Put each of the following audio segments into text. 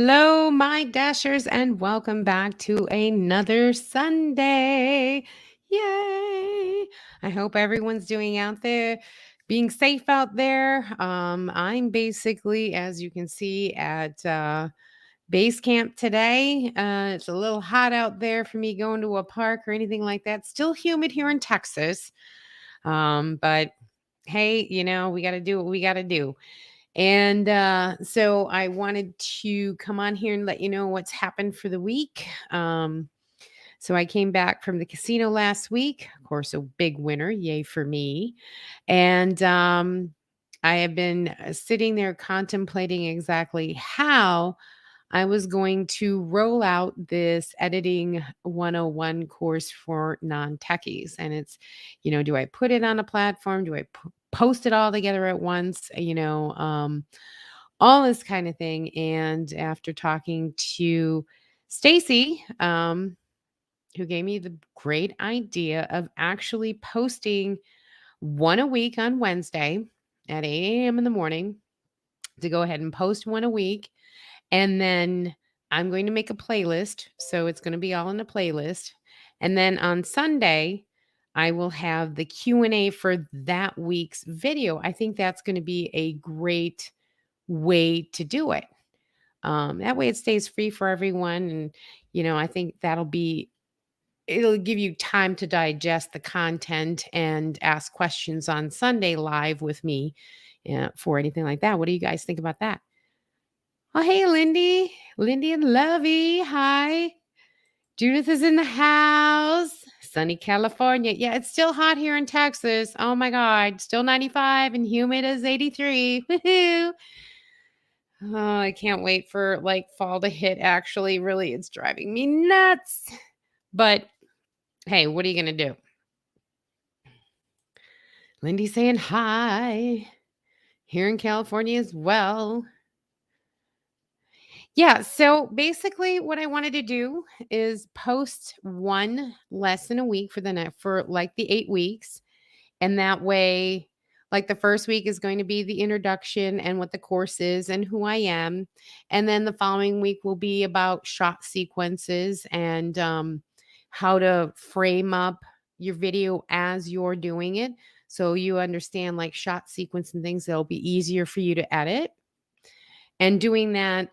Hello, my dashers, and welcome back to another Sunday. Yay! I hope everyone's doing out there, being safe out there. I'm basically, as you can see, at base camp today. It's a little hot out there for me going to a park or anything like that. Still humid here in Texas. But hey, we got to do what we got to do. And so I wanted to come on here and let you know what's happened for the week. So I came back from the casino last week. Of course, a big winner. Yay for me. And I have been sitting there contemplating exactly how I was going to roll out this editing 101 course for non-techies. And it's, do I put it on a platform? Do I post it all together at once? All this kind of thing. And after talking to Stacy, who gave me the great idea of actually posting one a week on Wednesday at 8 a.m. in the morning, to go ahead and post one a week. And then I'm going to make a playlist. So it's going to be all in a playlist. And then on Sunday, I will have the Q&A for that week's video. I think that's going to be a great way to do it. That way it stays free for everyone. And, I think it'll give you time to digest the content and ask questions on Sunday live with me for anything like that. What do you guys think about that? Oh, hey, Lindy and Lovey. Hi. Judith is in the house. Sunny California. Yeah, it's still hot here in Texas. Oh my God. Still 95 and humid as 83. Woohoo. Oh, I can't wait for fall to hit. Actually, really, it's driving me nuts. But hey, what are you going to do? Lindy saying hi. Here in California as well. Yeah, so basically what I wanted to do is post one lesson a week for the 8 weeks. And that way, the first week is going to be the introduction and what the course is and who I am. And then the following week will be about shot sequences and how to frame up your video as you're doing it. So you understand shot sequence and things that'll be easier for you to edit. And doing that,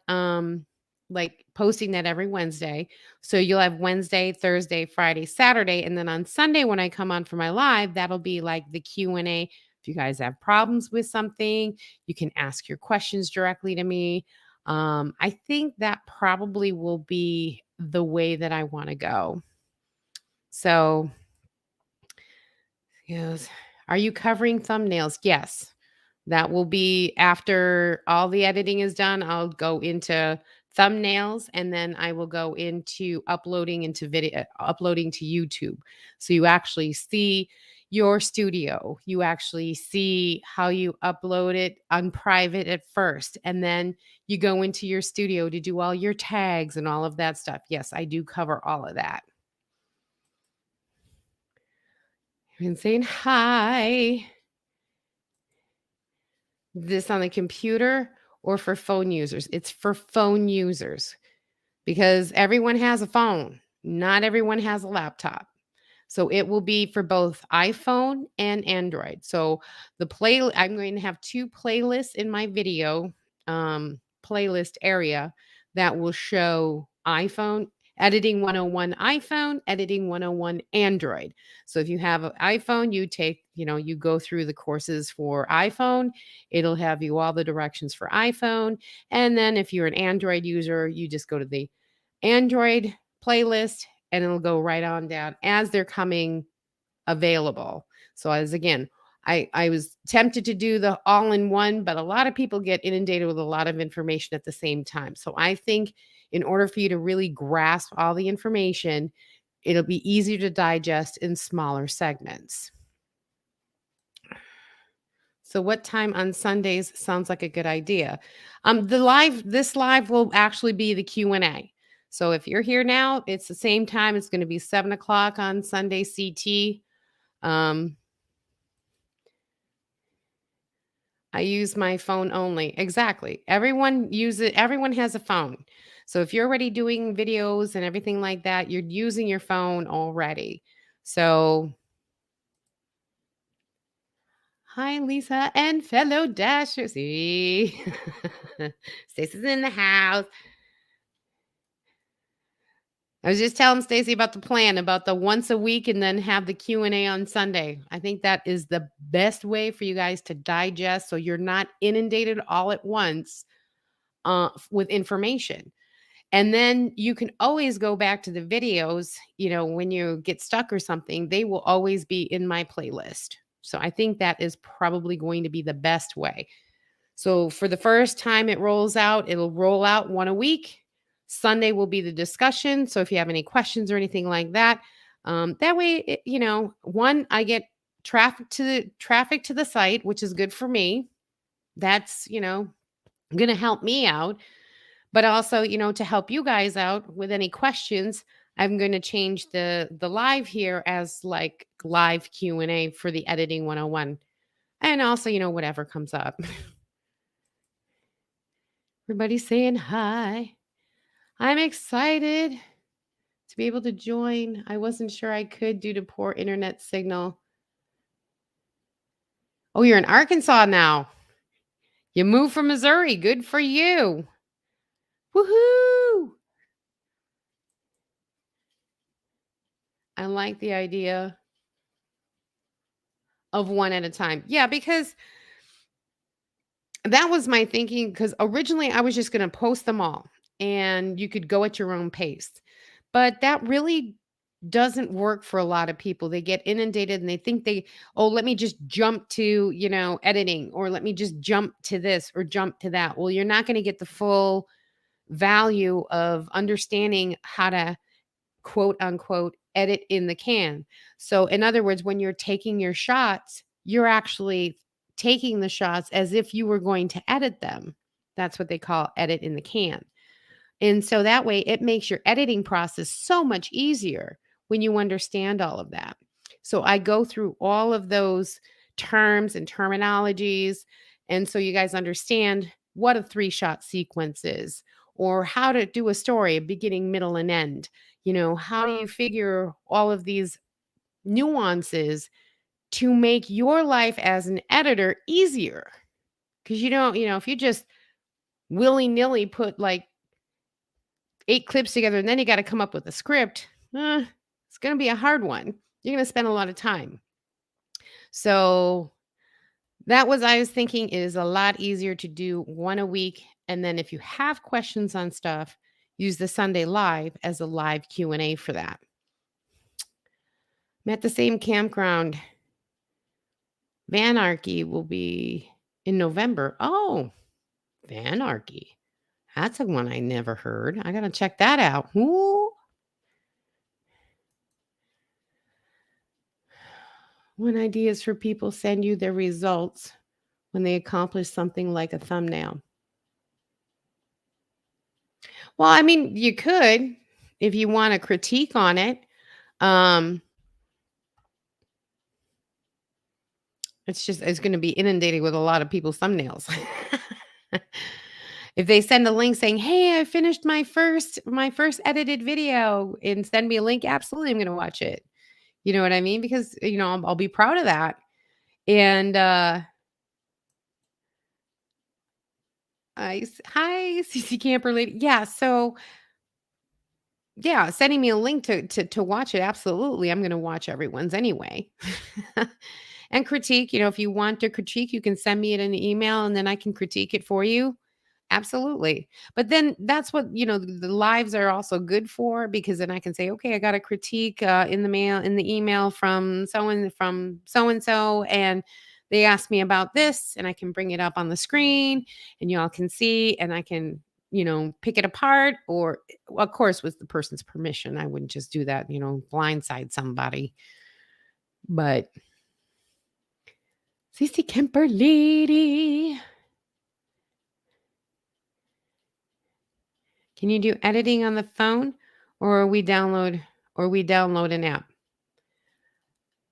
posting that every Wednesday. So you'll have Wednesday, Thursday, Friday, Saturday. And then on Sunday, when I come on for my live, that'll be the Q&A. If you guys have problems with something, you can ask your questions directly to me. I think that probably will be the way that I want to go. So, yes. Are you covering thumbnails? Yes. That will be after all the editing is done. I'll go into thumbnails and then I will go into uploading to YouTube. So you actually see your studio. You actually see how you upload it on private at first. And then you go into your studio to do all your tags and all of that stuff. Yes, I do cover all of that. I've been saying hi. This on the computer or for phone users? It's for phone users because everyone has a phone. Not everyone has a laptop. So it will be for both iPhone and Android. So I'm going to have 2 playlists in my video playlist area that will show iPhone, Editing 101 iPhone, Editing 101 Android. So if you have an iPhone, you go through the courses for iPhone. It'll have you all the directions for iPhone. And then if you're an Android user, you just go to the Android playlist and it'll go right on down as they're coming available. So I was tempted to do the all-in-one, but a lot of people get inundated with a lot of information at the same time. So I think in order for you to really grasp all the information, it'll be easier to digest in smaller segments. So what time on Sundays sounds like a good idea? This live will actually be the Q&A. So if you're here now, it's the same time. It's going to be 7 o'clock on Sunday CT. I use my phone only. Exactly. Everyone has a phone. So if you're already doing videos and everything like that, you're using your phone already. So, hi, Lisa and fellow Dashers. See? Stacey's in the house. I was just telling Stacy about the plan, about the once a week and then have the Q&A on Sunday. I think that is the best way for you guys to digest so you're not inundated all at once with information. And then you can always go back to the videos, when you get stuck or something, they will always be in my playlist. So I think that is probably going to be the best way. So for the first time it rolls out, it'll roll out one a week. Sunday will be the discussion. So if you have any questions or anything like that, that way, one, I get traffic to the site, which is good for me. That's, going to help me out. But also, to help you guys out with any questions, I'm going to change the live here as like live Q&A for the editing 101. And also, whatever comes up. Everybody's saying hi. I'm excited to be able to join. I wasn't sure I could due to poor internet signal. Oh, you're in Arkansas now. You moved from Missouri. Good for you. Woohoo! I like the idea of one at a time. Yeah, because that was my thinking, because originally I was just going to post them all and you could go at your own pace. But that really doesn't work for a lot of people. They get inundated and they think let me just jump to, editing, or let me just jump to this or jump to that. Well, you're not going to get the full value of understanding how to quote unquote edit in the can. So, in other words, when you're taking your shots, you're actually taking the shots as if you were going to edit them. That's what they call edit in the can. And so that way it makes your editing process so much easier when you understand all of that. So I go through all of those terms and terminologies. And so you guys understand what a 3-shot sequence is, or how to do a story, a beginning, middle, and end. How do you figure all of these nuances to make your life as an editor easier? Because if you just willy-nilly put like 8 clips together and then you got to come up with a script, it's going to be a hard one. You're going to spend a lot of time. So that I was thinking is a lot easier to do one a week. And then if you have questions on stuff, use the Sunday live as a live Q&A for that. I'm at the same campground. Vanarchy will be in November. Oh, Vanarchy. That's a one I never heard. I got to check that out. Ooh. One idea is for people send you their results when they accomplish something like a thumbnail. Well, I mean, you could if you want a critique on it. It's going to be inundated with a lot of people's thumbnails. If they send a link saying, "Hey, I finished my first edited video," and send me a link, absolutely I'm going to watch it. You know what I mean? Because I'll be proud of that. And hi, CC Camper Lady. Yeah, so yeah, sending me a link to watch it, absolutely. I'm going to watch everyone's anyway. And critique, if you want to critique, you can send me it in an email and then I can critique it for you. Absolutely. But then that's what, the lives are also good for, because then I can say, okay, I got a critique in the email from so and so, and they asked me about this, and I can bring it up on the screen and y'all can see, and I can, pick it apart, or of course with the person's permission. I wouldn't just do that, blindside somebody. But CC Kemper Lady. Can you do editing on the phone, or we download an app?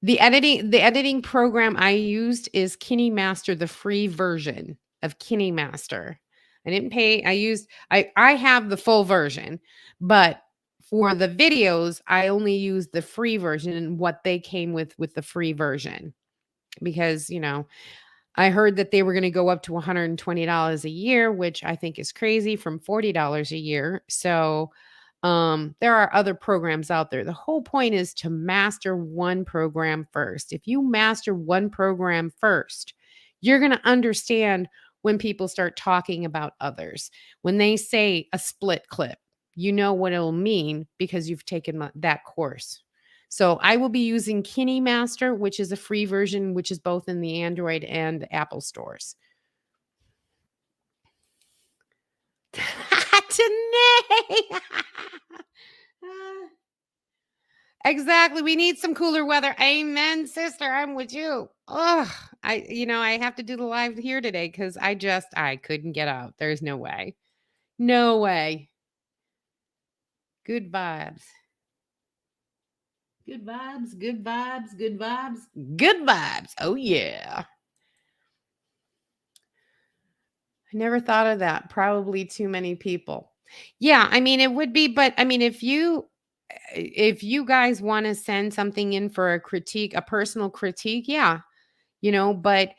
The editing program I used is KineMaster, the free version of KineMaster. I didn't pay. I have the full version, but for the videos, I only use the free version and what they came with the free version because, I heard that they were going to go up to $120 a year, which I think is crazy from $40 a year. So, there are other programs out there. The whole point is to master one program first. If you master one program first, you're going to understand when people start talking about others. When they say a split clip, you know what it'll mean because you've taken that course. So I will be using KineMaster, which is a free version, which is both in the Android and Apple stores. Today. Exactly. We need some cooler weather. Amen, sister. I'm with you. Oh, I have to do the live here today because I couldn't get out. There's no way. No way. Good vibes. Good vibes, good vibes, good vibes, good vibes. Oh, yeah. I never thought of that. Probably too many people. Yeah, I mean, it would be, but I mean, if you guys want to send something in for a critique, a personal critique, yeah, but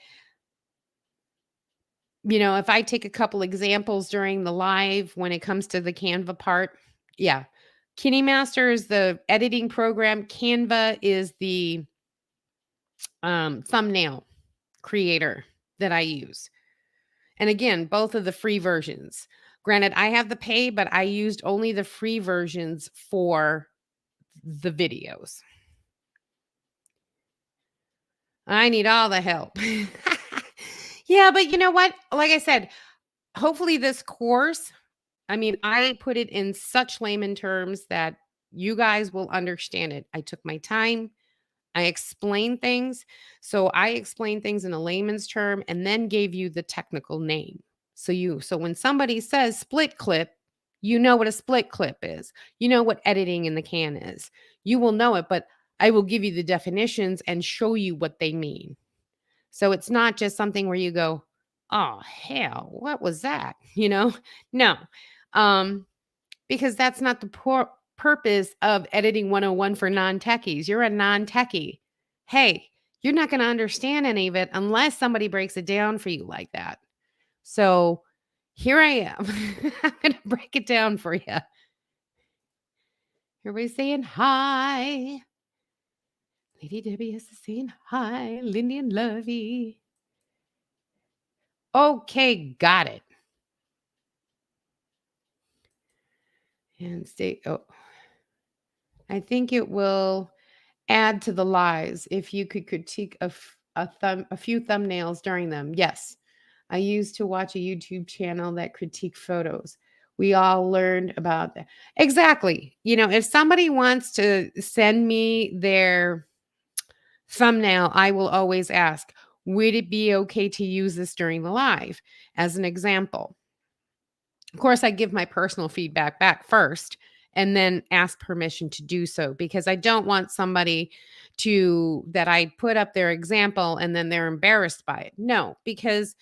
if I take a couple examples during the live when it comes to the Canva part, yeah. KineMaster is the editing program. Canva is the thumbnail creator that I use. And again, both of the free versions. Granted, I have the pay, but I used only the free versions for the videos. I need all the help. Yeah, but you know what? Like I said, hopefully this course, I mean, I put it in such layman terms that you guys will understand it. I took my time. I explained things. So I explained things in a layman's term and then gave you the technical name. So when somebody says split clip, you know what a split clip is. You know what editing in the can is. You will know it, but I will give you the definitions and show you what they mean. So it's not just something where you go, "Oh, hell, what was that?" No. Um, because that's not the purpose of editing 101 for non-techies. You're a non-techie. Hey, you're not going to understand any of it unless somebody breaks it down for you like that. So here I am. I'm going to break it down for you. Everybody's saying hi. Lady Debbie is saying hi. Lindy and Lovey. Okay, got it. And stay. Oh, I think it will add to the lies if you could critique a few thumbnails during them. Yes, I used to watch a YouTube channel that critique photos. We all learned about that. Exactly. If somebody wants to send me their thumbnail, I will always ask, would it be okay to use this during the live as an example? Of course, I give my personal feedback back first and then ask permission to do so because I don't want somebody that I put up their example and then they're embarrassed by it. No, because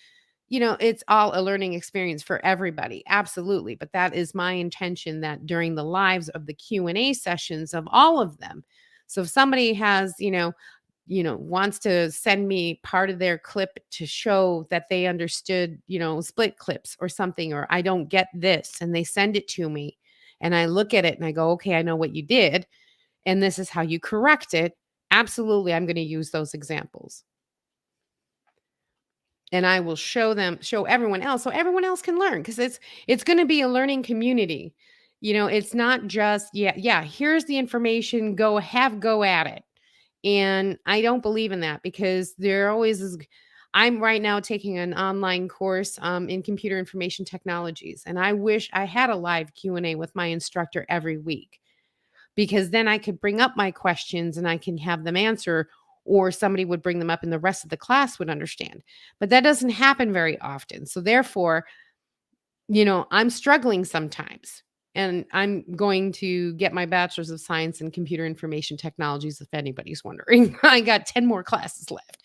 it's all a learning experience for everybody. Absolutely. But that is my intention that during the lives of the Q&A sessions of all of them. So if somebody has, wants to send me part of their clip to show that they understood, split clips or something, or I don't get this, and they send it to me and I look at it and I go, okay, I know what you did. And this is how you correct it. Absolutely. I'm going to use those examples. And I will show everyone else so everyone else can learn because it's going to be a learning community. It's not just, here's the information, go at it. And I don't believe in that because there always is. I'm right now taking an online course in computer information technologies, and I wish I had a live Q&A with my instructor every week because then I could bring up my questions and I can have them answer, or somebody would bring them up and the rest of the class would understand. But that doesn't happen very often. So therefore, I'm struggling sometimes. And I'm going to get my bachelor's of science in computer information technologies, if anybody's wondering. I got 10 more classes left.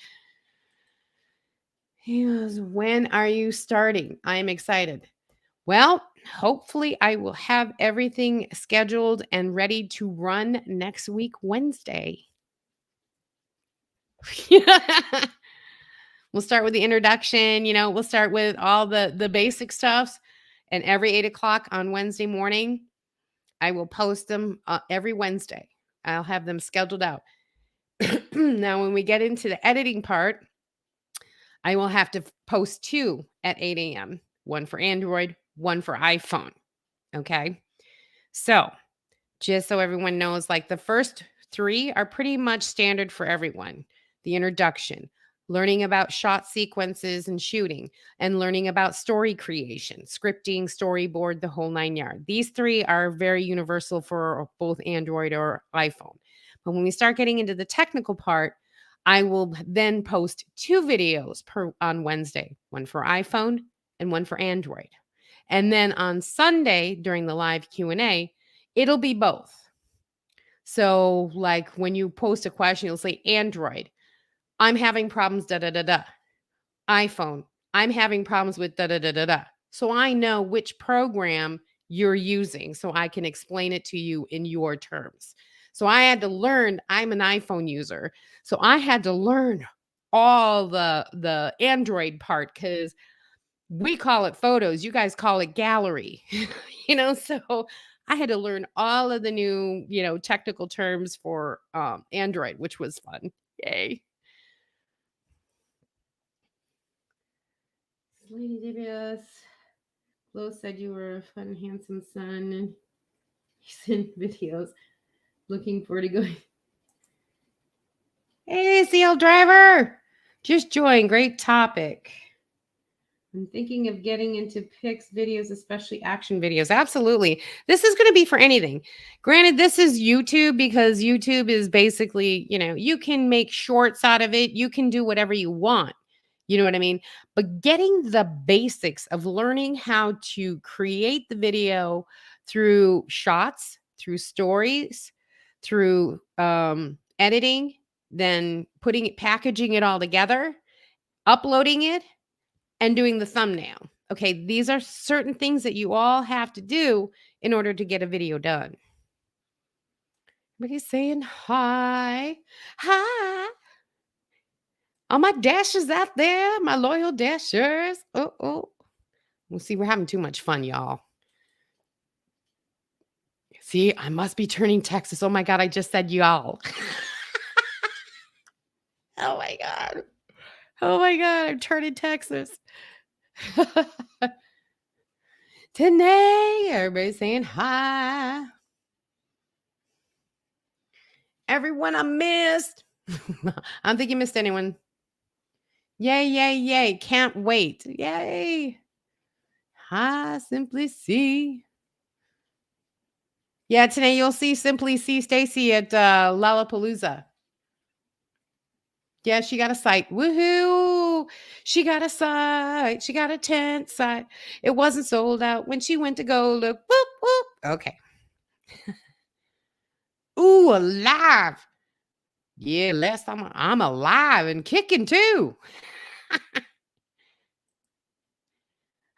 He goes, when are you starting? I'm excited. Well, hopefully I will have everything scheduled and ready to run next week, Wednesday. We'll start with the introduction, we'll start with all the basic stuffs. And every 8:00 on Wednesday morning, I will post them every Wednesday. I'll have them scheduled out. Now, when we get into the editing part, I will have to post 2 at 8 a.m. One for Android, one for iPhone. Okay. So just so everyone knows, like the first 3 are pretty much standard for everyone. The introduction, learning about shot sequences and shooting, and learning about story creation, scripting, storyboard, the whole 9 yard. These 3 are very universal for both Android or iPhone. But when we start getting into the technical part, I will then post 2 videos on Wednesday, one for iPhone and one for Android. And then on Sunday during the live Q&A, it'll be both. So, like when you post a question, you'll say Android, I'm having problems, da da da da. iPhone, I'm having problems with da da da da da. So I know which program you're using so I can explain it to you in your terms. So I had to learn, I'm an iPhone user. So I had to learn all the Android part because we call it photos, you guys call it gallery. So I had to learn all of the new, technical terms for Android, which was fun. Yay. Lady Dibius, Flo said you were a fun, handsome son, and he's in videos. Looking forward to going. Hey, CL Driver, just join. Great topic. I'm thinking of getting into pics videos, especially action videos. Absolutely. This is going to be for anything. Granted, this is YouTube because YouTube is basically, you can make shorts out of it. You can do whatever you want. You know what I mean? But getting the basics of learning how to create the video through shots, through stories, through editing, then packaging it all together, uploading it, and doing the thumbnail. Okay, these are certain things that you all have to do in order to get a video done. Everybody's saying hi. Hi. All my dashers out there, my loyal dashers. Oh. Well, see, we're having too much fun, y'all. See, I must be turning Texas. Oh my God, I just said y'all. Oh my God. Oh my God, I'm turning Texas. Today, everybody's saying hi. Everyone I missed. I don't think you missed anyone. Yay. Can't wait. Yay. Hi, Simply C. Yeah, today you'll see Simply C Stacy at Lollapalooza. Yeah, she got a site. Woohoo! She got a site. She got a tent site. It wasn't sold out when she went to go look. Whoop, whoop. Okay. Ooh, alive. Yeah, last time I'm alive and kicking too.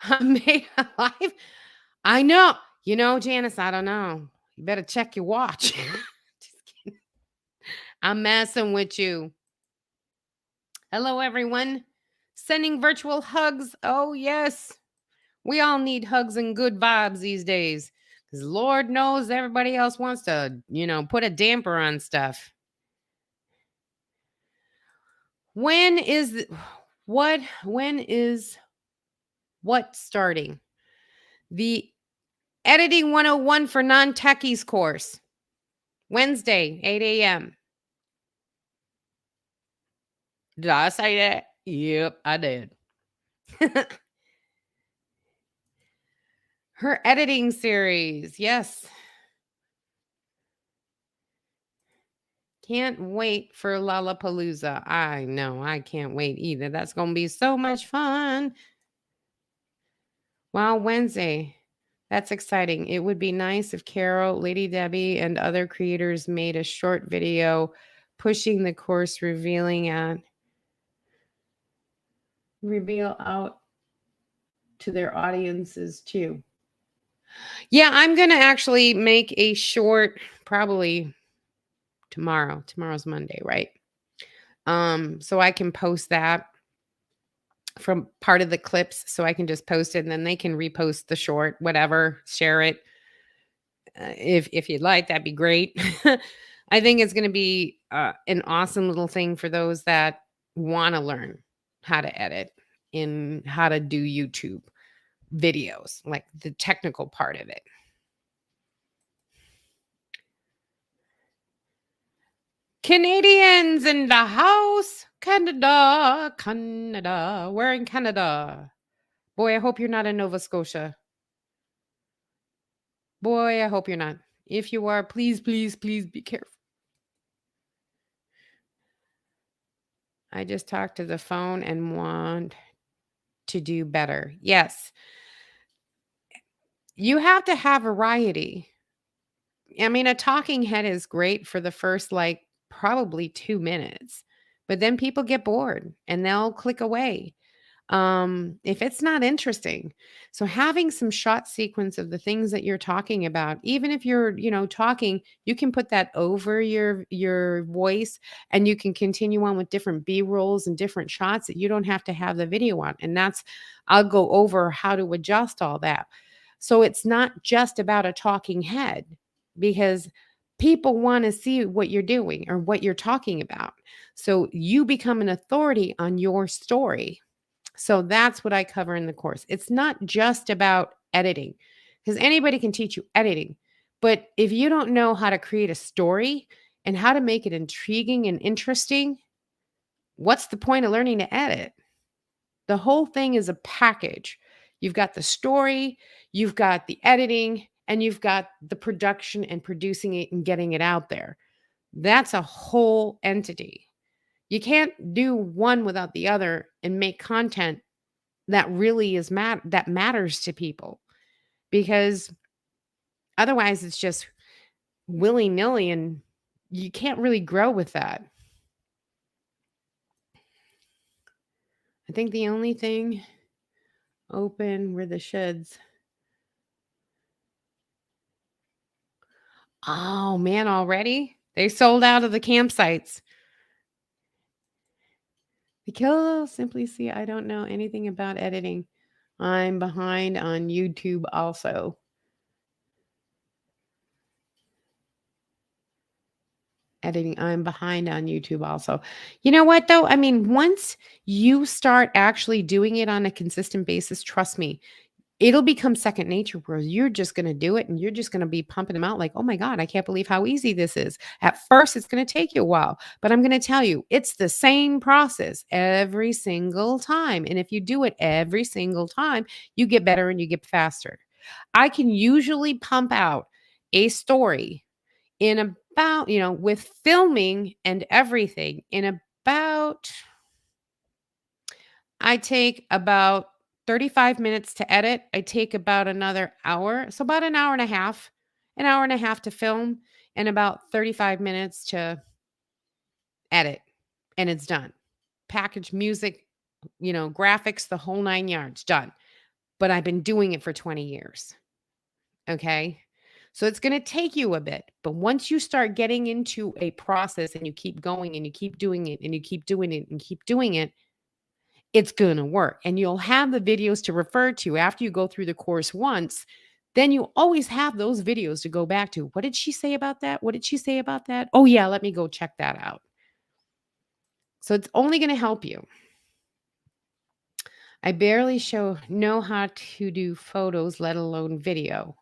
I'm made alive. I know. Janice, I don't know. You better check your watch. Just kidding. I'm messing with you. Hello, everyone. Sending virtual hugs. Oh, yes. We all need hugs and good vibes these days. Because Lord knows everybody else wants to, put a damper on stuff. When is what starting? The Editing 101 for Non-Techies course. Wednesday, 8 a.m. Did I say that? Yep, I did. Her editing series. Yes. Can't wait for Lollapalooza. I know. I can't wait either. That's going to be so much fun. Wow, Wednesday. That's exciting. It would be nice if Carol, Lady Debbie, and other creators made a short video pushing the course, reveal out to their audiences too. Yeah, I'm going to actually make a short, probably tomorrow. Tomorrow's Monday, right? So I can post that from part of the clips, so I can just post it and then they can repost the short, whatever, share it. If you'd like, that'd be great. I think it's going to be an awesome little thing for those that want to learn how to edit and how to do YouTube videos, like the technical part of it. Canadians in the house. Canada, Canada. We're in Canada. Boy, I hope you're not in Nova Scotia. Boy, I hope you're not. If you are, please, please, please be careful. I just talked to the phone and want to do better. Yes. You have to have variety. I mean, a talking head is great for the first, like, probably 2 minutes, but then people get bored and they'll click away. If it's not interesting. So having some shot sequence of the things that you're talking about, even if you're, talking, you can put that over your voice and you can continue on with different B-rolls and different shots that you don't have to have the video on. And I'll go over how to adjust all that. So it's not just about a talking head because people want to see what you're doing or what you're talking about. So you become an authority on your story. So that's what I cover in the course. It's not just about editing because anybody can teach you editing. But if you don't know how to create a story and how to make it intriguing and interesting, what's the point of learning to edit? The whole thing is a package. You've got the story, you've got the editing, and you've got the production and producing it and getting it out there. That's a whole entity. You can't do one without the other and make content that really that matters to people, because otherwise it's just willy-nilly and you can't really grow with that. I think the only thing open were the sheds. Oh man, already? They sold out of the campsites. Because simply see, I don't know anything about editing. I'm behind on YouTube also. Editing, I'm behind on YouTube also. You know what though? I mean, once you start actually doing it on a consistent basis, trust me, it'll become second nature where you're just going to do it and you're just going to be pumping them out like, oh my God, I can't believe how easy this is. At first, it's going to take you a while, but I'm going to tell you, it's the same process every single time. And if you do it every single time, you get better and you get faster. I can usually pump out a story in about, with filming and everything, I take about 35 minutes to edit. I take about another hour. So about an hour and a half to film, and about 35 minutes to edit. And it's done. Package music, graphics, the whole 9 yards, done. But I've been doing it for 20 years. Okay. So it's going to take you a bit, but once you start getting into a process and you keep going and you keep doing it and you keep doing it and keep doing it, it's going to work. And you'll have the videos to refer to after you go through the course once. Then you always have those videos to go back to. What did she say about that? What did she say about that? Oh yeah, let me go check that out. So it's only going to help you. I barely know how to do photos, let alone video.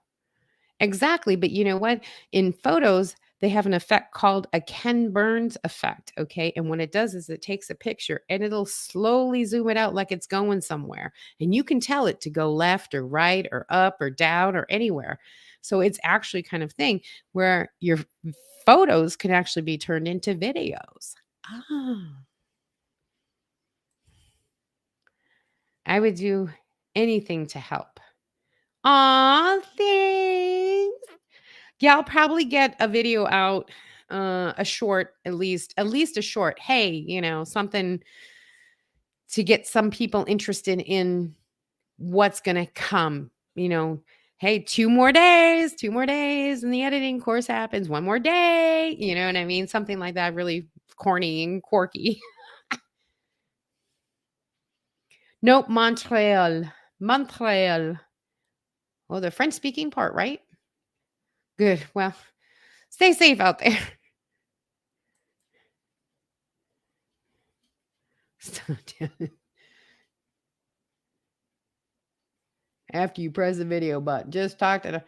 Exactly. But you know what? In photos, they have an effect called a Ken Burns effect. Okay. And what it does is it takes a picture and it'll slowly zoom it out like it's going somewhere. And you can tell it to go left or right or up or down or anywhere. So it's actually kind of thing where your photos can actually be turned into videos. Ah. I would do anything to help. Aw, thanks. Yeah, I'll probably get a video out, a short, at least a short. Hey, something to get some people interested in what's gonna come, you know. Hey, 2 more days, and the editing course happens. 1 more day, you know what I mean? Something like that, really corny and quirky. Nope, Montreal. Montreal. Oh, the French speaking part, right? Good. Well, stay safe out there. Stop it. After you press the video button, just talk to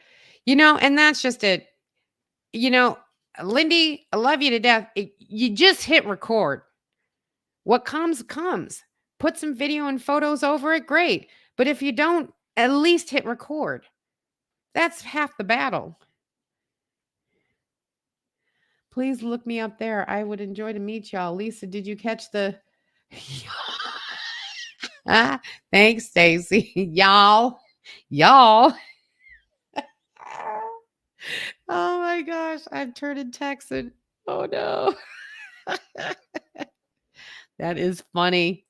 and that's just it. You know, Lindy, I love you to death. You just hit record. What comes, comes. Put some video and photos over it, great. But if you don't, at least hit record. That's half the battle. Please look me up there. I would enjoy to meet y'all. Lisa, did you catch the ah, thanks, Stacy. Y'all. Y'all. Oh my gosh, I'm turning Texan. Oh no. That is funny.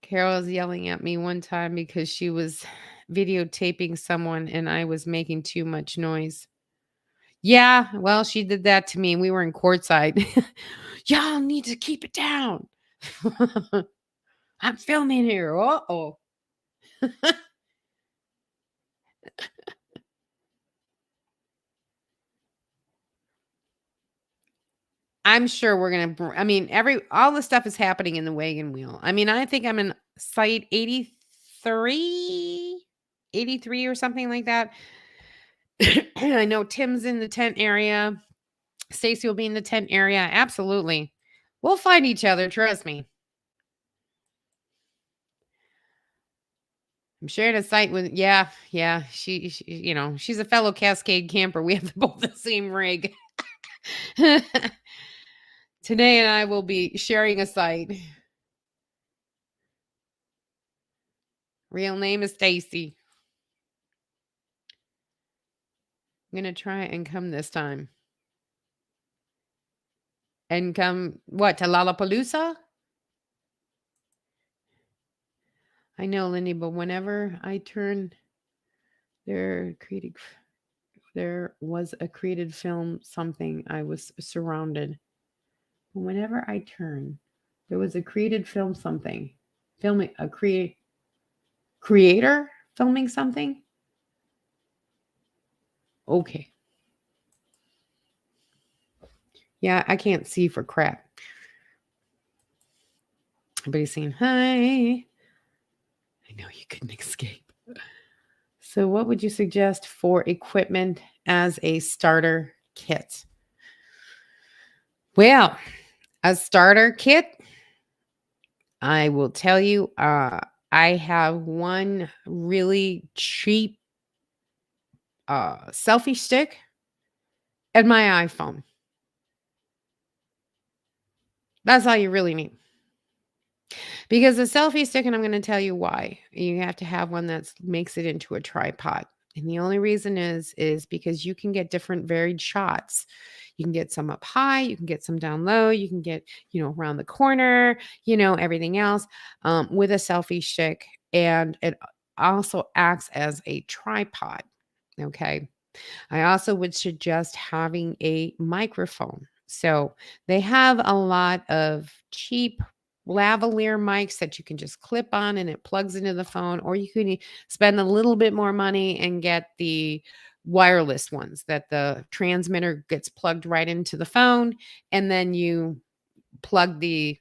Carol was yelling at me one time because she was videotaping someone and I was making too much noise. Yeah, well, she did that to me. We were in courtside. Y'all need to keep it down. I'm filming here. Uh-oh. I'm sure we're gonna. I mean, all the stuff is happening in the wagon wheel. I mean, I think I'm in site 83, 83 or something like that. I know Tim's in the tent area. Stacy will be in the tent area. Absolutely, we'll find each other. Trust me. I'm sharing a site with. Yeah, yeah. She she's a fellow Cascade camper. We have both the same rig. Today and I will be sharing a site. Real name is Stacy. I'm gonna try and come this time. And come what, to Lollapalooza? I know, Lindy, but whenever I turn there was a created film something. I was surrounded. Whenever I turn, there was a created film something. Filming a creator filming something? Okay. Yeah, I can't see for crap. Everybody's saying hi. I know you couldn't escape. So, what would you suggest for equipment as a starter kit? Well, a starter kit, I will tell you, I have one really cheap selfie stick and my iPhone. That's all you really need. Because a selfie stick, and I'm going to tell you why. You have to have one that makes it into a tripod. And the only reason is because you can get different varied shots. You can get some up high, you can get some down low, you can get, around the corner, everything else with a selfie stick. And it also acts as a tripod. Okay. I also would suggest having a microphone. So they have a lot of cheap lavalier mics that you can just clip on and it plugs into the phone, or you can spend a little bit more money and get the wireless ones that the transmitter gets plugged right into the phone, and then you plug the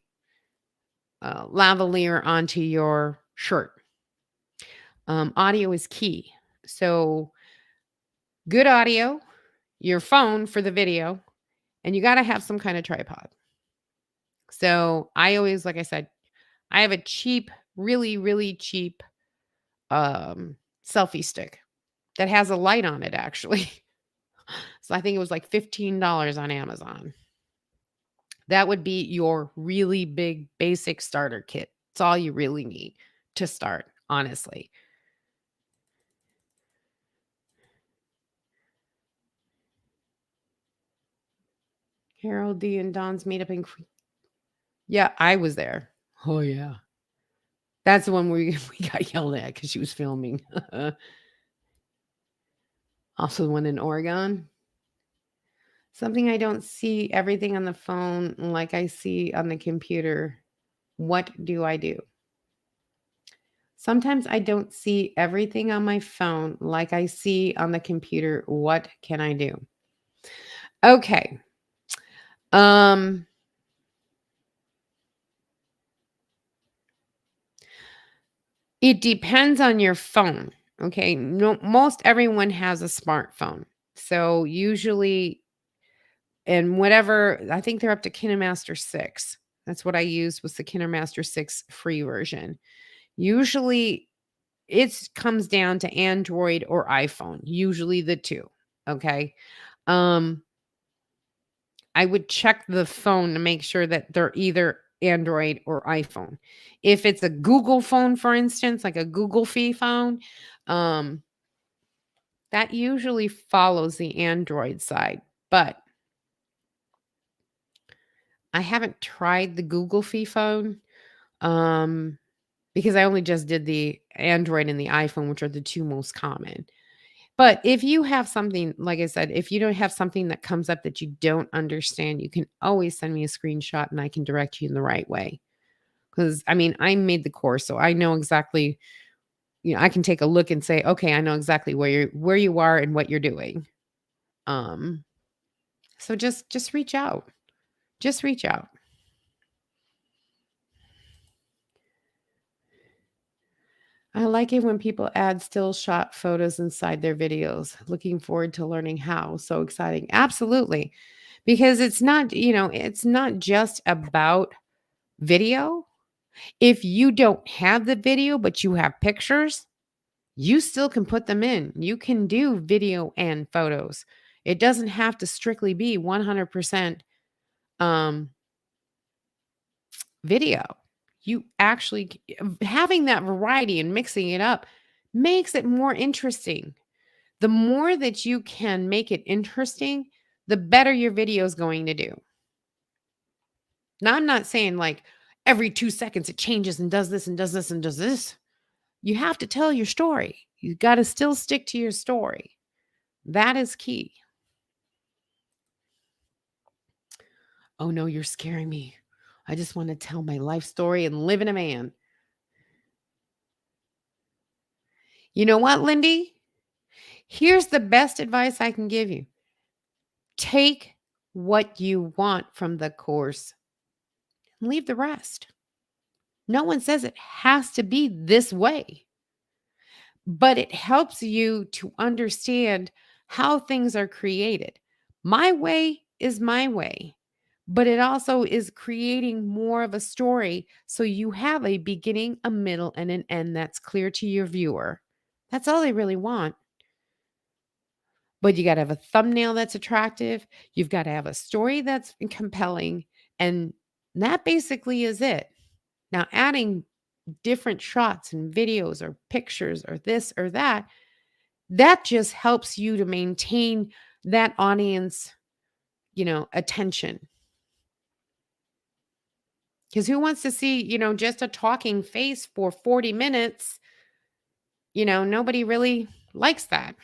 lavalier onto your shirt. Audio is key. So good audio, your phone for the video, and you got to have some kind of tripod. So I always, like I said, I have a cheap, really, really cheap selfie stick that has a light on it, actually. So I think it was like $15 on Amazon. That would be your really big basic starter kit. It's all you really need to start, honestly. Harold D and Don's made up in Yeah, I was there. Oh, yeah. That's the one where we got yelled at because she was filming. Also the one in Oregon. Something I don't see everything on the phone like I see on the computer. What do I do? Sometimes I don't see everything on my phone like I see on the computer. What can I do? Okay. It depends on your phone. Okay. No, most everyone has a smartphone. So usually, and whatever, I think they're up to KineMaster 6. That's what I used, was the KineMaster 6 free version. Usually it comes down to Android or iPhone, usually the two. Okay. Um, I would check the phone to make sure that they're either Android or iPhone. If it's a Google phone, for instance, like a Google Fi phone, um, that usually follows the Android side. But I haven't tried the Google Fi phone, um, because I only just did the Android and the iPhone, which are the two most common. But if you have something, like I said, if you don't have something that comes up that you don't understand, you can always send me a screenshot and I can direct you in the right way. Because I mean, I made the course, so I know exactly, I can take a look and say, okay, I know exactly where you are and what you're doing. Um, so just reach out. Just reach out. I like it when people add still shot photos inside their videos. Looking forward to learning how. So exciting. Absolutely. Because it's not just about video. If you don't have the video, but you have pictures, you still can put them in. You can do video and photos. It doesn't have to strictly be 100% um, video. You actually, having that variety and mixing it up makes it more interesting. The more that you can make it interesting, the better your video is going to do. Now, I'm not saying like every 2 seconds it changes and does this and does this and does this. You have to tell your story. You got to still stick to your story. That is key. Oh no, you're scaring me. I just want to tell my life story and live in a man. You know what, Lindy? Here's the best advice I can give you. Take what you want from the course and leave the rest. No one says it has to be this way, but it helps you to understand how things are created. My way is my way, but it also is creating more of a story so you have a beginning, a middle, and an end that's clear to your viewer. That's all they really want. But you got to have a thumbnail that's attractive. You've got to have a story that's compelling. And that basically is it. Now, adding different shots and videos or pictures or this or that just helps you to maintain that audience, attention. Because who wants to see, just a talking face for 40 minutes? Nobody really likes that.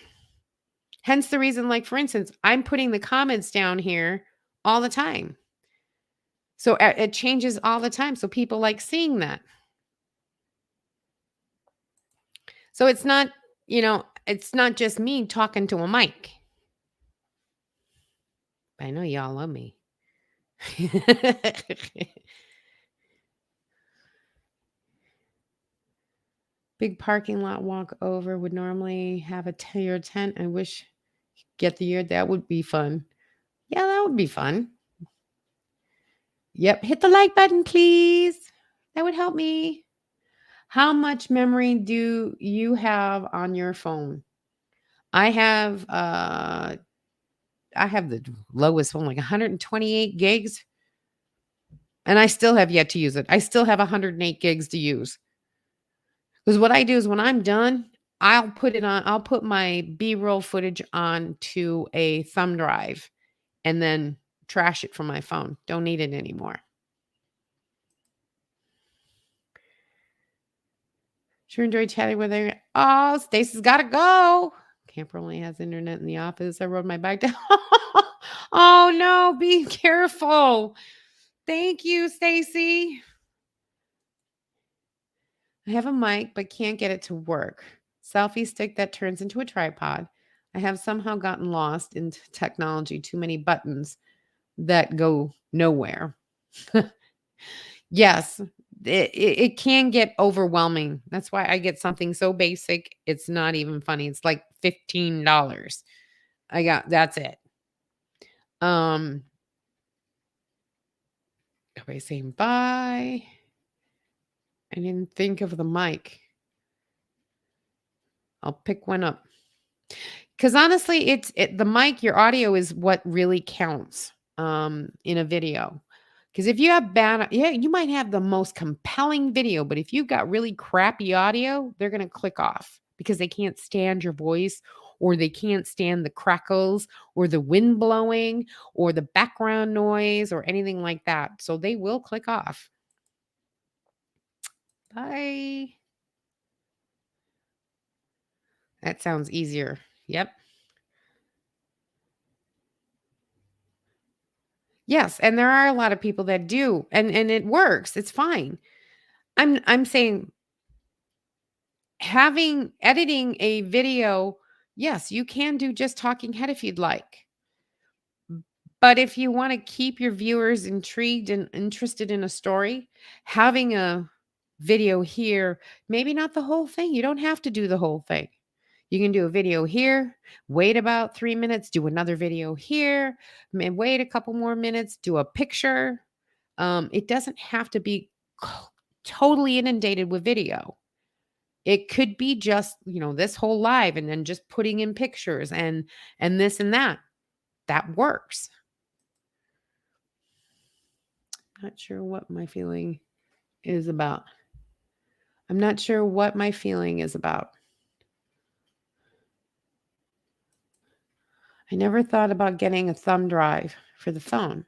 Hence the reason, like, for instance, I'm putting the comments down here all the time. So it changes all the time. So people like seeing that. So it's not just me talking to a mic. I know y'all love me. Big parking lot walk over would normally have a year tent. I wish get the year. That would be fun. Yeah, that would be fun. Yep. Hit the like button, please. That would help me. How much memory do you have on your phone? I have the lowest one, like 128 gigs. And I still have yet to use it. I still have 108 gigs to use. Because what I do is when I'm done, I'll put my B-roll footage onto a thumb drive and then trash it from my phone. Don't need it anymore. Sure enjoyed chatting with her. Oh, Stacy's got to go. Camper only has internet in the office. I rode my bike down. Oh, no. Be careful. Thank you, Stacy. I have a mic, but can't get it to work. Selfie stick that turns into a tripod. I have somehow gotten lost in technology. Too many buttons that go nowhere. Yes, it can get overwhelming. That's why I get something so basic, it's not even funny. It's like $15. That's it. Everybody saying bye. I didn't think of the mic. I'll pick one up. Because honestly, the mic, your audio is what really counts in a video. Because if you have you might have the most compelling video, but if you've got really crappy audio, they're going to click off because they can't stand your voice, or they can't stand the crackles or the wind blowing or the background noise or anything like that. So they will click off. Bye. That sounds easier. Yep. Yes, and there are a lot of people that do, and it works. It's fine. I'm saying editing a video, yes, you can do just talking head if you'd like. But if you want to keep your viewers intrigued and interested in a story, having a video here, maybe not the whole thing. You don't have to do the whole thing. You can do a video here, wait about 3 minutes, do another video here, wait a couple more minutes, do a picture. It doesn't have to be totally inundated with video. It could be just, this whole live and then just putting in pictures and this and that. That works. Not sure what my feeling is about. I'm not sure what my feeling is about. I never thought about getting a thumb drive for the phone.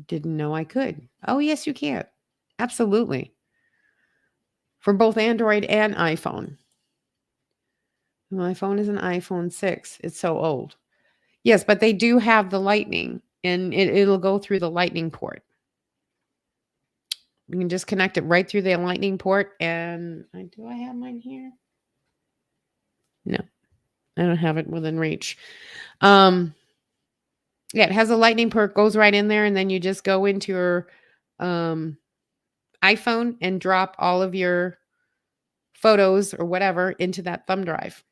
Didn't know I could. Oh, yes, you can. Absolutely. For both Android and iPhone. My phone is an iPhone 6. It's so old. Yes, but they do have the lightning, and it'll go through the lightning port. You can just connect it right through the lightning port. And do I have mine here? No, I don't have it within reach. Yeah, it has a lightning port, goes right in there, and then you just go into your iPhone and drop all of your photos or whatever into that thumb drive.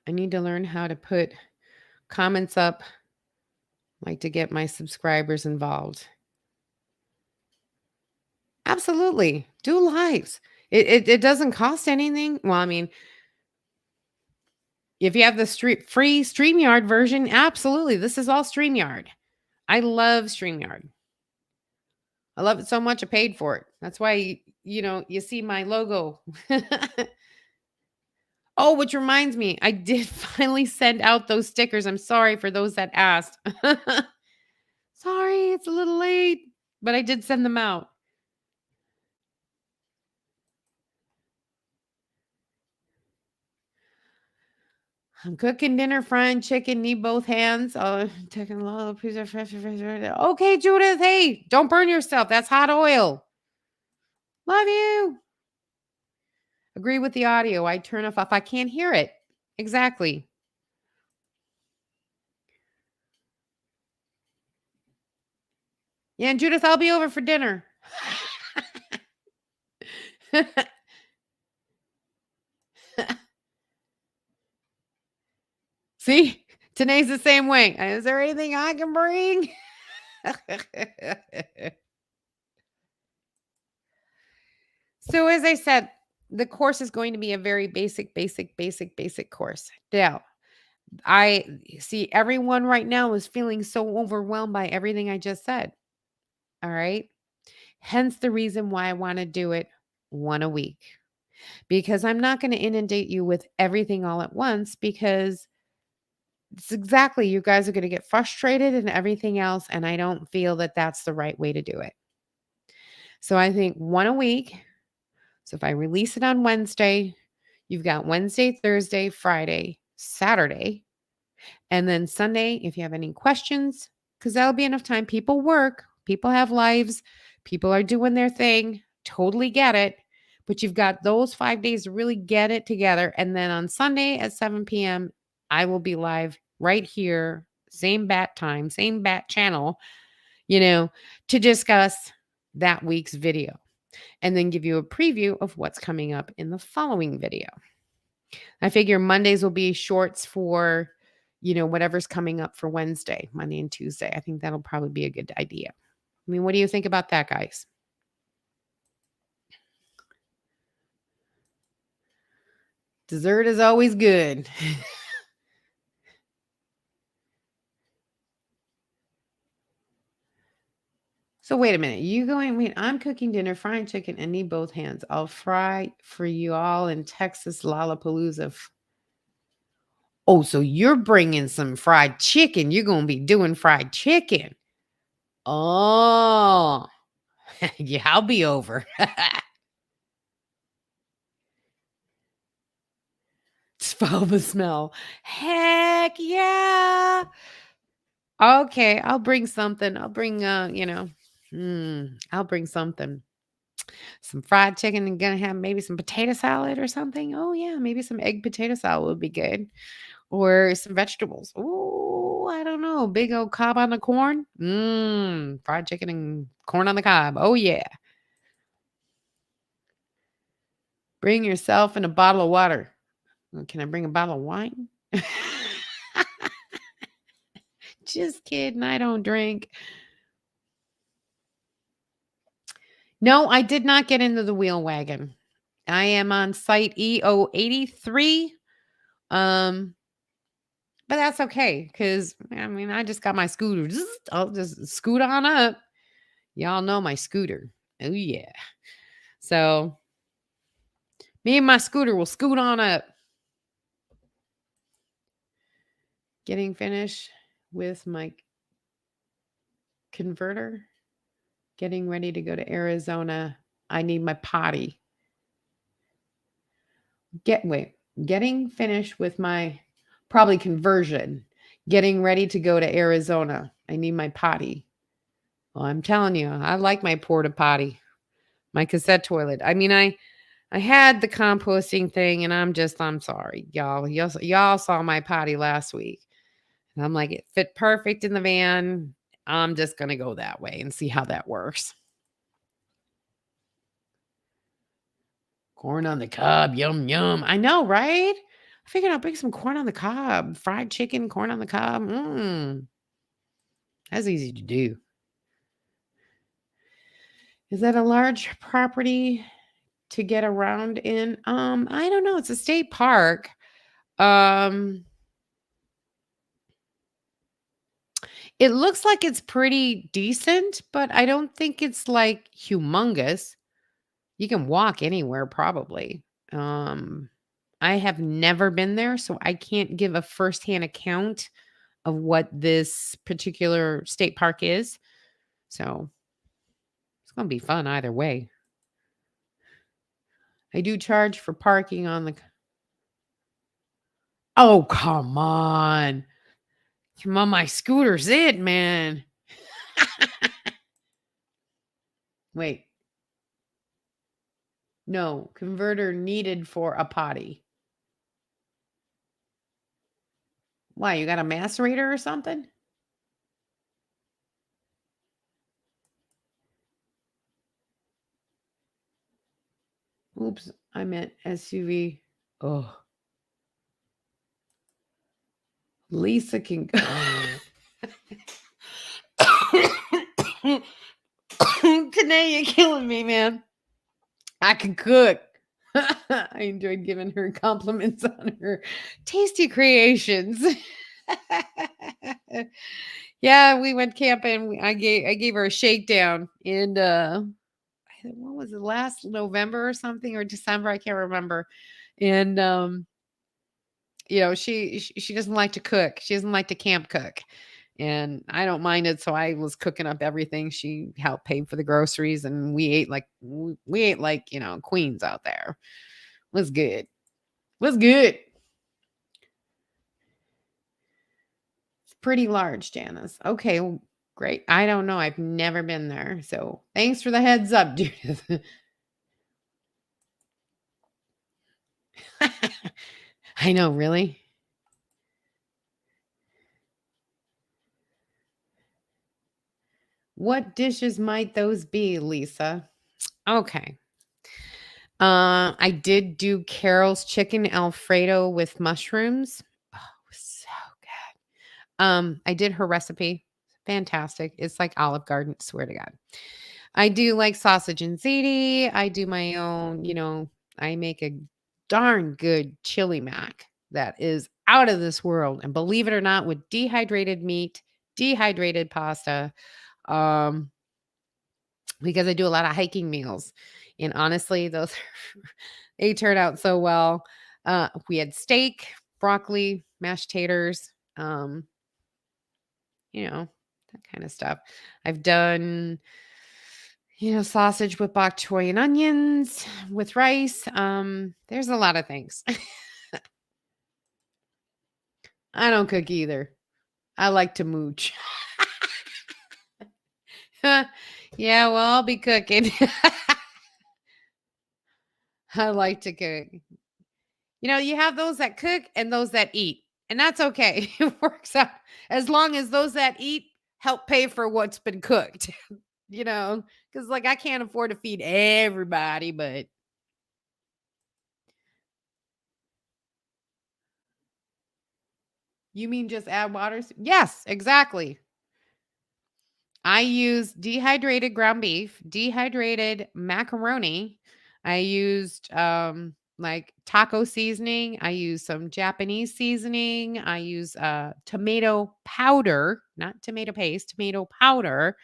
I need to learn how to put comments up, like to get my subscribers involved. Absolutely. Do lives. It doesn't cost anything. Well, I mean, if you have the free StreamYard version, absolutely. This is all StreamYard. I love StreamYard. I love it so much I paid for it. That's why, you see my logo. Oh, which reminds me, I did finally send out those stickers. I'm sorry for those that asked. Sorry, it's a little late, but I did send them out. I'm cooking dinner, frying chicken, need both hands. Oh, taking a little piece of fresh. Okay, Judith, hey, don't burn yourself. That's hot oil. Love you. Agree with the audio. I turn off if I can't hear it. Exactly. Yeah, and Judith, I'll be over for dinner. See, Tanae's the same way. Is there anything I can bring? So, as I said, the course is going to be a very basic course. Now, I see everyone right now is feeling so overwhelmed by everything I just said. All right. Hence the reason why I want to do it one a week, because I'm not going to inundate you with everything all at once, because It's exactly, you guys are going to get frustrated and everything else. And I don't feel that that's the right way to do it. So I think one a week. So if I release it on Wednesday, you've got Wednesday, Thursday, Friday, Saturday, and then Sunday, if you have any questions, because that'll be enough time. People work, people have lives, people are doing their thing. Totally get it. But you've got those 5 days to really get it together. And then on Sunday at 7 p.m., I will be live right here, same bat time, same bat channel, to discuss that week's video and then give you a preview of what's coming up in the following video. I figure Mondays will be shorts for, whatever's coming up for Wednesday, Monday and Tuesday. I think that'll probably be a good idea. I mean, what do you think about that, guys? Dessert is always good. So wait a minute. Wait, I'm cooking dinner, frying chicken, and need both hands. I'll fry for you all in Texas Lollapalooza. Oh, so you're bringing some fried chicken. You're going to be doing fried chicken. Oh, yeah, I'll be over. Follow the smell. Heck yeah. Okay, I'll bring something. I'll bring, I'll bring something. Some fried chicken and gonna have maybe some potato salad or something. Oh yeah, maybe some egg potato salad would be good. Or some vegetables. Oh, I don't know. Big old cob on the corn. Fried chicken and corn on the cob. Oh yeah. Bring yourself and a bottle of water. Can I bring a bottle of wine? Just kidding. I don't drink. No, I did not get into the wheel wagon. I am on site EO83. But that's okay because I just got my scooter. I'll just scoot on up. Y'all know my scooter. Oh yeah. So me and my scooter will scoot on up. Getting finished with my converter. Getting ready to go to Arizona. I need my potty. Getting finished with my probably conversion. Getting ready to go to Arizona. I need my potty. Well, I'm telling you, I like my porta potty, my cassette toilet. I had the composting thing, and I'm sorry, y'all. Y'all saw my potty last week. And I'm like, it fit perfect in the van. I'm just going to go that way and see how that works. Corn on the cob. Yum, yum. I know, right? I figured I'll bring some corn on the cob. Fried chicken, corn on the cob. That's easy to do. Is that a large property to get around in? I don't know. It's a state park. It looks like it's pretty decent, but I don't think it's like humongous. You can walk anywhere probably. I have never been there, so I can't give a firsthand account of what this particular state park is. So it's going to be fun either way. I do charge for parking on the. Oh, come on. Come on, my scooter's it, man. Wait. No, converter needed for a potty. Why, you got a macerator or something? Oops, I meant SUV. Oh. Lisa can go. Tanae, you're killing me, man. I can cook. I enjoyed giving her compliments on her tasty creations. Yeah, we went camping. I gave her a shakedown, and what was it, last November or something, or December? I can't remember. And She doesn't like to cook. She doesn't like to camp cook. And I don't mind it, so I was cooking up everything. She helped pay for the groceries, and we ate like queens out there. Was good. Was good. It's pretty large, Janice. Okay, well, great. I don't know. I've never been there. So thanks for the heads up, Judith. I know, really. What dishes might those be, Lisa? Okay. I did do Carol's chicken Alfredo with mushrooms. Oh, it was so good. I did her recipe. Fantastic. It's like Olive Garden, swear to God. I do like sausage and ziti. I do my own, I make a darn good chili mac that is out of this world. And believe it or not, with dehydrated meat, dehydrated pasta, um, because I do a lot of hiking meals. And honestly, those they turn out so well. We had steak, broccoli, mashed taters, that kind of stuff. I've done sausage with bok choy and onions with rice. There's a lot of things. I don't cook either. I like to mooch. Yeah, well, I'll be cooking. I like to cook. You have those that cook and those that eat, and that's okay. It works out as long as those that eat help pay for what's been cooked, because like I can't afford to feed everybody, but you mean just add water? Yes, exactly. I use dehydrated ground beef, dehydrated macaroni. I used like taco seasoning. I use some Japanese seasoning. I use tomato powder, not tomato paste, tomato powder.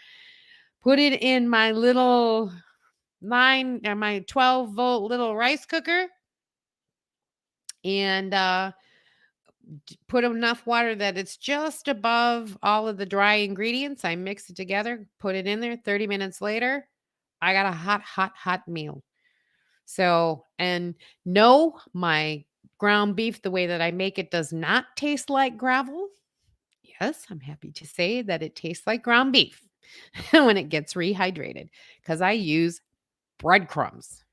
Put it in my little my 12-volt little rice cooker and put enough water that it's just above all of the dry ingredients. I mix it together, put it in there. 30 minutes later, I got a hot, hot, hot meal. So, and no, my ground beef, the way that I make it, does not taste like gravel. Yes, I'm happy to say that it tastes like ground beef when it gets rehydrated because I use breadcrumbs.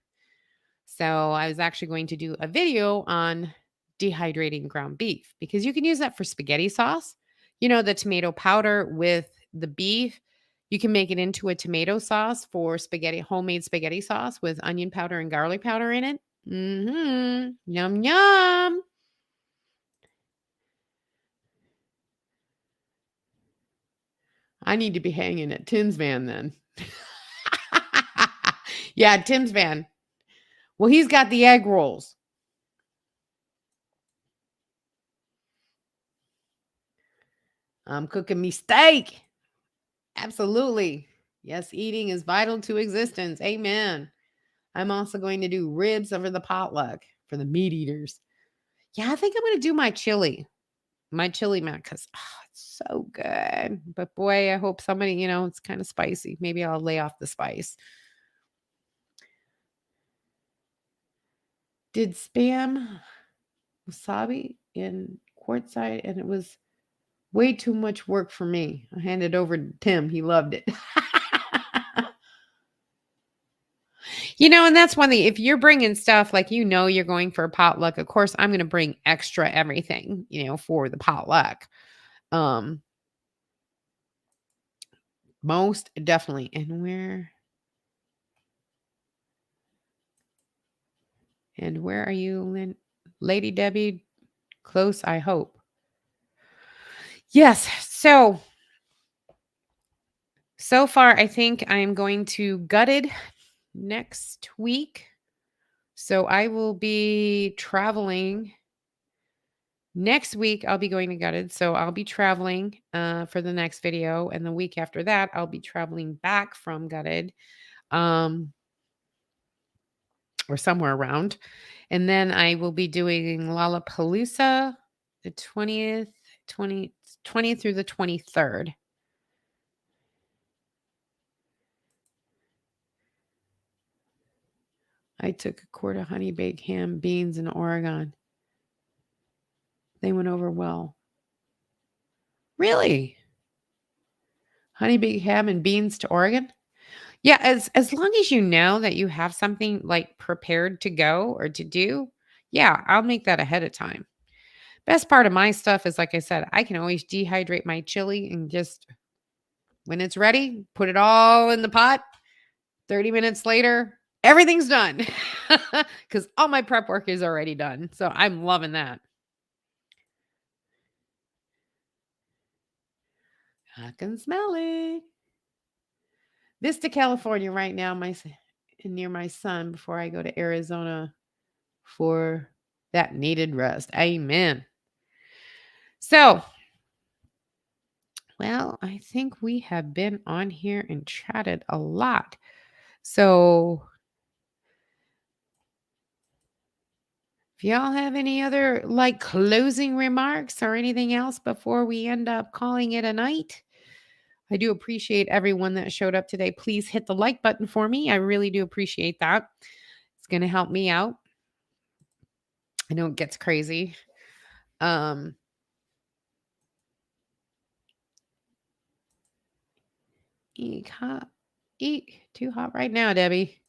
So I was actually going to do a video on dehydrating ground beef because you can use that for spaghetti sauce. The tomato powder with the beef, you can make it into a tomato sauce for spaghetti, homemade spaghetti sauce with onion powder and garlic powder in it. Yum, yum. I need to be hanging at Tim's van then. Yeah, Tim's van. Well, he's got the egg rolls. I'm cooking me steak. Absolutely. Yes, eating is vital to existence. Amen. I'm also going to do ribs over the potluck for the meat eaters. Yeah, I think I'm going to do my chili mac, because it's so good. But boy, I hope somebody, it's kind of spicy. Maybe I'll lay off the spice. Did spam wasabi in quartzite, and it was way too much work for me. I handed over to Tim. He loved it. And that's one thing. If you're bringing stuff like you're going for a potluck, of course I'm going to bring extra everything, for the potluck. Most definitely. And where are you, Lady Debbie? Close, I hope. Yes. So far, I think I'm going to Gutted next week. So I will be traveling next week. I'll be going to Gutted. So I'll be traveling for the next video. And the week after that, I'll be traveling back from Gutted or somewhere around. And then I will be doing Lollapalooza the 20th through the 23rd. I took a quart of honey baked ham beans in Oregon. They went over well. Really? Honey baked ham and beans to Oregon? Yeah, as long as you know that you have something like prepared to go or to do, yeah, I'll make that ahead of time. Best part of my stuff is, like I said, I can always dehydrate my chili and just when it's ready, put it all in the pot. 30 minutes later, everything's done because all my prep work is already done. So I'm loving that. I can smell it. Vista, California, right now, near my son before I go to Arizona for that needed rest. Amen. So, well, I think we have been on here and chatted a lot. So, if y'all have any other like closing remarks or anything else before we end up calling it a night, I do appreciate everyone that showed up today. Please hit the like button for me. I really do appreciate that. It's going to help me out. I know it gets crazy. Eek hot. Eek. Too hot right now, Debbie.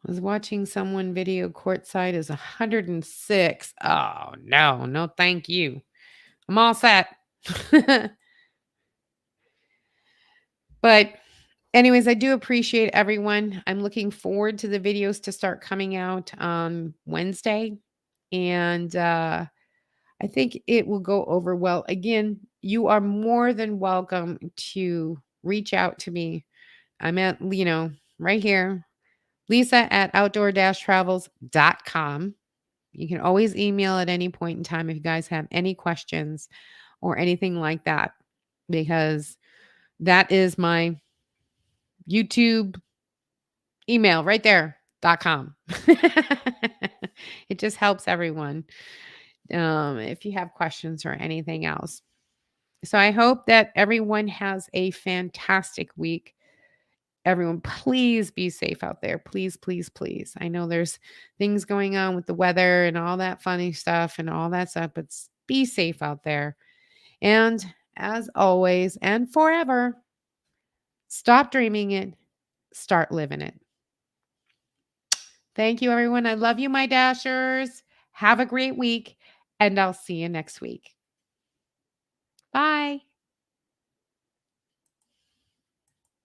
I was watching someone video courtside is 106. Oh, no, thank you. I'm all set. But anyways, I do appreciate everyone. I'm looking forward to the videos to start coming out on Wednesday. And I think it will go over well. Again, you are more than welcome to reach out to me. I'm at, right here, Lisa at outdoor-travels.com. You can always email at any point in time if you guys have any questions or anything like that, because that is my YouTube email right there.com. It just helps everyone if you have questions or anything else. So I hope that everyone has a fantastic week. Everyone, please be safe out there. Please, please, please. I know there's things going on with the weather and all that funny stuff and all that stuff, but be safe out there. And as always and forever, stop dreaming it, start living it. Thank you, everyone. I love you, my Dashers. Have a great week, and I'll see you next week. Bye.